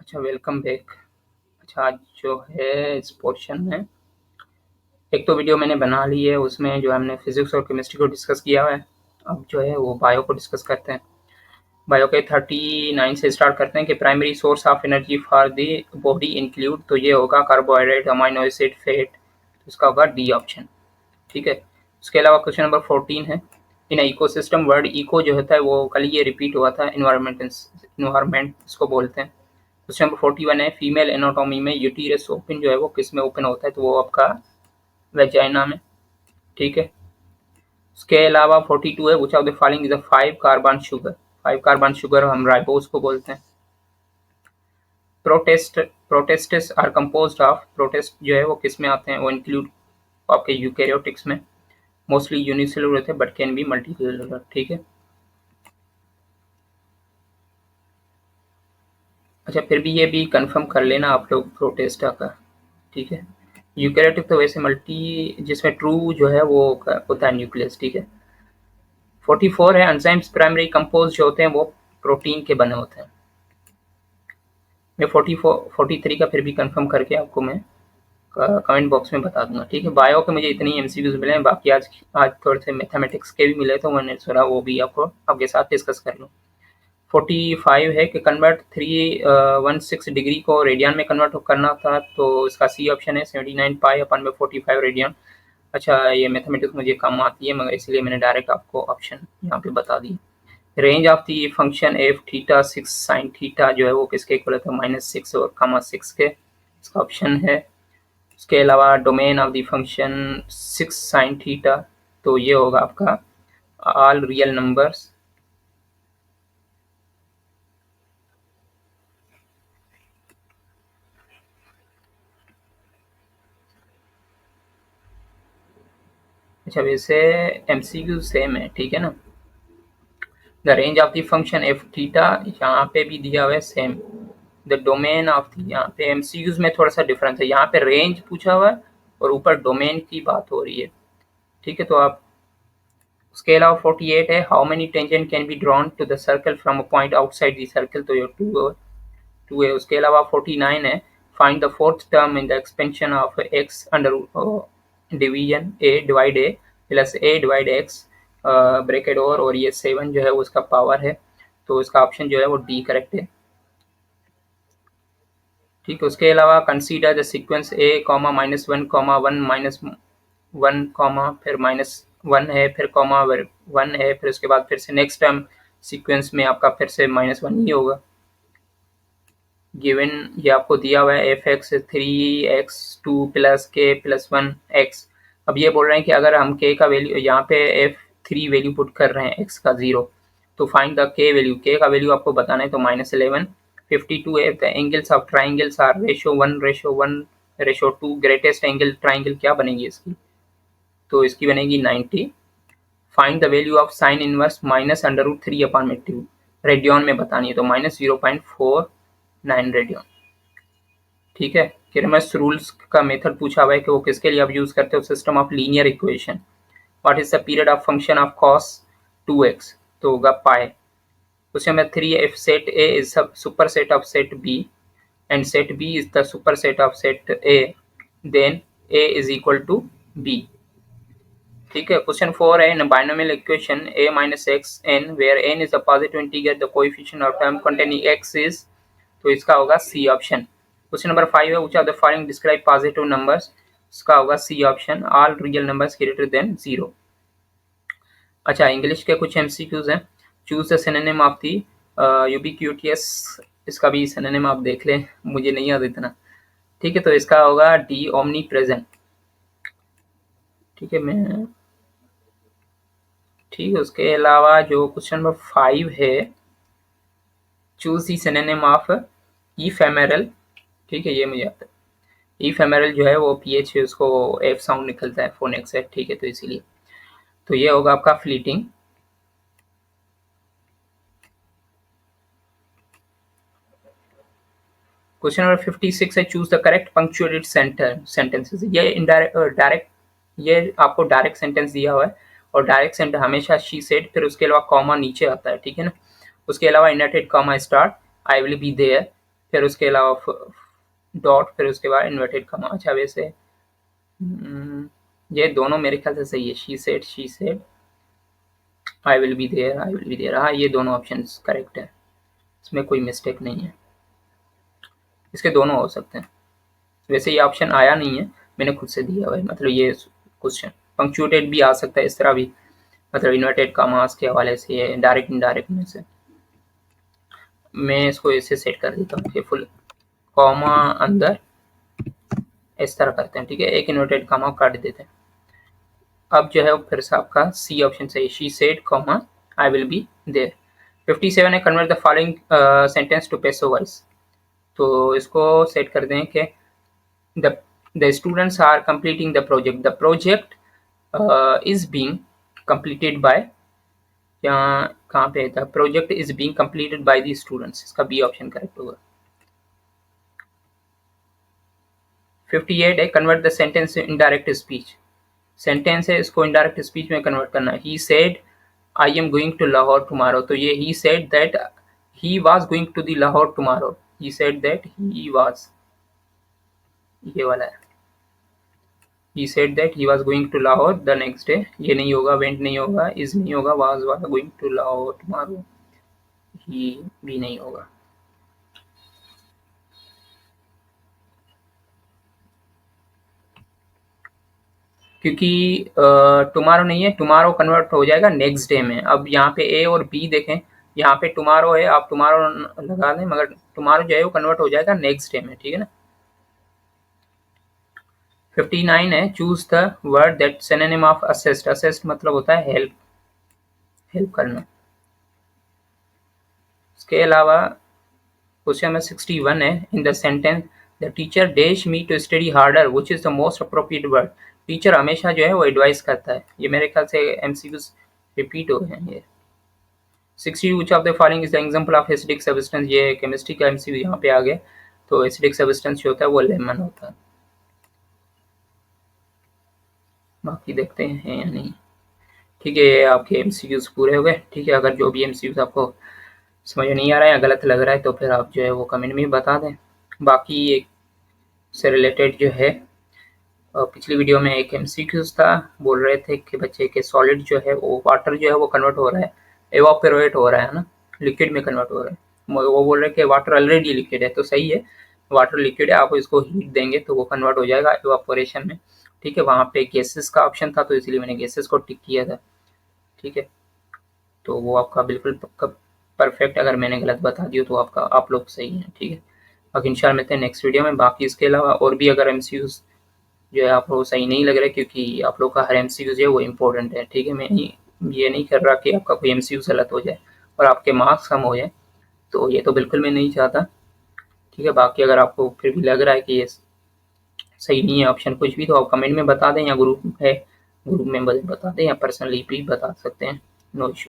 अच्छा, welcome back. अच्छा, आज जो है इस पोर्शन में एक तो वीडियो मैंने बना ली है, उसमें जो हमने फिजिक्स और केमिस्ट्री को डिस्कस किया हुआ है। अब जो है वो बायो को डिस्कस करते हैं। बायो के 39 से स्टार्ट करते हैं कि primary source of energy for the body include, तो ये होगा कार्बोहाइड्रेट, अमाइनो एसिड, फैट, तो इसका होगा डी ऑप्शन। ठीक है। उसके अलावा क्वेश्चन नंबर 14 है, इन इकोसिस्टम, वर्ड इको जो होता है वो कल ये रिपीट हुआ था, इन्वायरमेंट इसको बोलते हैं। क्वेश्चन नंबर 41 है, फीमेल एनाटॉमी में यूटीरस ओपन जो है वो किस में ओपन होता है, तो वो आपका वेजाइना में। ठीक है। उसके अलावा 42 है, which of the following is a 5 carbon sugar हम राइबोज को बोलते हैं। प्रोटेस्टेस आर कंपोज्ड ऑफ, प्रोटेस्ट जो है वो किस में आते हैं, वो इंक्लूड आपके यूकैरियोटिक्स में। मोस्टली यूनिसेलुलर होते हैं बट कैन बी मल्टीसेलुलर। ठीक है। अच्छा, फिर भी ये भी कंफर्म कर लेना आप लोग प्रोटेस्टा का। ठीक है। यूकैरियोटिक तो वैसे मल्टी, जिसमें ट्रू जो है वो होता है न्यूक्लियस। ठीक है। 44 है, एंजाइम्स प्राइमरी कंपोज जो होते हैं वो प्रोटीन के बने होते हैं। मैं 43 का फिर भी कंफर्म करके आपको मैं कमेंट बॉक्स में बता दूंगा। ठीक है। बायो के मुझे इतने ही एमसीक्यूज मिले हैं, बाकी आज आज थोड़े से मैथमेटिक्स के भी मिले, तो मैंने सोचा वो भी आपको आपके साथ डिस्कस कर लूँ। 45 है कि कन्वर्ट 316 डिग्री को रेडियन में कन्वर्ट करना था, तो इसका सी ऑप्शन है 79 पाई अपन में 45 रेडियन। अच्छा, ये मैथमेटिक्स मुझे कम आती है मगर इसलिए मैंने डायरेक्ट आपको ऑप्शन यहाँ पे बता दी। Range of the function F theta 6 sine theta जो है वो किसके इक्वल है, तो -6 और -6 के, इसका ऑप्शन है। उसके अलावा domain of the function 6 sine theta, तो ये होगा आपका ऑल रियल नंबर्स। अच्छा, वैसे एमसीक्यू सेम है, ठीक है ना। The range of the function F theta यहाँ पे भी दिया हुआ है same. The domain of the, यहाँ पे एमसीक्यूज में थोड़ा सा डिफरेंस है, यहाँ पे रेंज पूछा हुआ है और ऊपर डोमेन की बात हो रही है। ठीक है। तो आप उसके अलावा 48 है, how many tangent can be drawn to the circle from a point outside the circle, तो ये टू है। उसके अलावा 49 है, find the fourth term in the expansion of X under division A divide A plus A divide X bracket और ये 7 जो है वो उसका पावर है, तो इसका ऑप्शन जो है वो डी करेक्ट है। ठीक है। उसके अलावा consider the sequence A comma -1 comma 1 -1 comma फिर -1 है, फिर कॉमा 1 है, फिर उसके बाद फिर से नेक्स्ट टर्म सीक्वेंस में आपका फिर से -1 ही होगा। गिवन ये आपको दिया हुआ है एफ एक्स 3x2 प्लस के प्लस 1x। अब ये बोल रहे हैं कि अगर हम के का वैल्यू यहाँ पे f3 वैल्यू पुट कर रहे हैं x का 0, तो फाइंड द के वैल्यू, के का वैल्यू आपको बताना है, तो -11। 52 है, the angles of triangles are ratio 1:1:2, greatest angle triangle क्या बनेगी इसकी, तो इसकी बनेगी 90। Find the value of sine inverse -√3/2, radian में बतानी है, तो -0.49 रेडियन। ठीक है। किरमस रूल्स का मेथड पूछा हुआ है कि वो किसके लिए आप यूज करते हो, system of linear equation. What is the period of function of cos 2x, तो होगा pi. Question number 3, if set A is super set of set B and set B is the super set of set A, then A is equal to B। ठीक है। क्वेश्चन 4 है, in binomial equation a minus x n where n is a positive integer, the coefficient of term containing x is, तो इसका होगा C option. Question number 5 है, which of the following describe positive numbers, इसका होगा C option, all real numbers greater than 0। अच्छा, English के कुछ MCQs हैं। Choose the synonym of the ubiquitous, इसका भी सिनोनिम आप देख लें, मुझे नहीं याद इतना। ठीक है। तो इसका होगा डी ओमनी प्रेजेंट। ठीक है। मैं ठीक है। उसके अलावा जो क्वेश्चन नंबर 5 है, चूज दी सिनोनिम ऑफ इफेमेरल। ठीक है, ये मुझे आता है। इफेमेरल जो है वो पीएच है, उसको एफ साउंड निकलता है, फोनेक्स है। ठीक है, तो इसीलिए तो ये होगा आपका फ्लीटिंग। क्वेश्चन नंबर 56 है, choose the correct punctuated sentences. ये इनडायरेक्ट डायरेक्ट, ये आपको डायरेक्ट सेंटेंस दिया हुआ है, और डायरेक्ट सेंटेंस हमेशा शी सेड, फिर उसके अलावा कॉमा नीचे आता है। ठीक है ना। उसके अलावा inverted comma start, I will be there, फिर उसके अलावा डॉट, फिर उसके बाद इन्वर्टेड कॉमा। अच्छा वैसे ये दोनों मेरे ख्याल से सही है, she said, I will be there. हाँ ये दोनों ऑप्शन करेक्ट है, इसमें कोई मिस्टेक नहीं है, इसके दोनों हो सकते हैं। वैसे ये ऑप्शन आया नहीं है, मैंने खुद से दिया हुआ है, मतलब ये क्वेश्चन पंक्चुएटेड भी आ सकता है इस तरह भी, मतलब इन्वर्टेड कॉमास के हवाले से, डायरेक्ट इनडायरेक्ट में से। मैं इसको ऐसे सेट कर देता हूँ कि फुल कॉमा अंदर इस तरह करते हैं, ठीक है, एक इन्वर्टेड कॉमा काट देते हैं। अब जो है वो फिर से आपका सी ऑप्शन सही, she said comma I will be there. 57 है, convert the following sentence to passive voice. तो इसको सेट कर दें कि the students are completing the project is being completed by, यहाँ कहाँ पे था, project is being completed by the students, इसका बी ऑप्शन करेक्ट होगा। 58 है, convert the sentence indirect speech. Sentence है, इसको इनडायरेक्ट स्पीच में कन्वर्ट करना है। He said I am going to Lahore tomorrow, तो ये he said that he was going to the Lahore tomorrow, he said that he was, ये वाला है। he said that he was going to Lahore the next day, ये नहीं होगा, went नहीं होगा, is नहीं होगा, was going to Lahore tomorrow, he भी नहीं होगा। क्योंकि टुमारो नहीं है, टुमारो कन्वर्ट हो जाएगा नेक्स्ट डे में। अब यहाँ पे ए और बी देखें, यहाँ पे टुमारो है, आप टुमारो लगा दें, मगर टुमारो जो है वो कन्वर्ट हो जाएगा नेक्स्ट डे में, ठीक है ना। 59 है, choose the word that synonym of assist. Assist मतलब होता है हेल्प, हेल्प करना। इसके अलावा क्वेश्चन नंबर 61 है, in the sentence the teacher dash me to study harder which is the most appropriate word. Teacher हमेशा जो है वो एडवाइस करता है, ये मेरे ख्याल से एमसीक्यूज रिपीट हो गए हैं ये। 60 which of the following is the example of acidic substance, ये केमिस्ट्री का एमसीक्यू यहाँ पे आ गया। तो एसिडिक सब्सटेंस जो होता है वो लेमन होता है। बाकी देखते हैं या नहीं। ठीक है, ये आपके एमसीक्यूज पूरे हो गए। ठीक है, अगर जो भी एमसीक्यूज आपको समझ नहीं आ रहा है या गलत लग रहा है तो फिर आप जो है वो कमेंट में बता दें। बाकी एक से रिलेटेड जो है पिछली वीडियो में एक एमसीक्यूज था, बोल रहे थे कि बच्चे के सॉलिड जो है वो वाटर जो है वो कन्वर्ट हो रहा है, एवापोरेट हो रहा है ना, लिक्विड में कन्वर्ट हो रहा है। वो बोल रहे हैं कि वाटर ऑलरेडी लिक्विड है, तो सही है, वाटर लिक्विड है, आप इसको हीट देंगे तो वो कन्वर्ट हो जाएगा एवापोरेशन में। ठीक है, वहाँ पे गैसेस का ऑप्शन था तो इसलिए मैंने गैसेस को टिक किया था। ठीक है, तो वो आपका बिल्कुल परफेक्ट, अगर मैंने गलत बता दिया तो आपका आप लोग सही हैं। ठीक है, अब इंशाल्लाह मिलते हैं नेक्स्ट वीडियो में। बाकी इसके अलावा और भी अगर एमसीक्यूज जो है आप लोग सही नहीं लग रहा है, क्योंकि आप लोग का हर एमसीक्यू जो है वो इम्पोर्टेंट है। ठीक है, मैं ये नहीं कर रहा कि आपका कोई एमसीक्यू गलत हो जाए और आपके मार्क्स कम हो जाए, तो ये तो बिल्कुल मैं नहीं चाहता। ठीक है, बाकी अगर आपको फिर भी लग रहा है कि ये सही नहीं है ऑप्शन कुछ भी, तो आप कमेंट में बता दें, या ग्रुप है, ग्रुप में बता दें, या पर्सनली भी बता सकते हैं, नो इशू।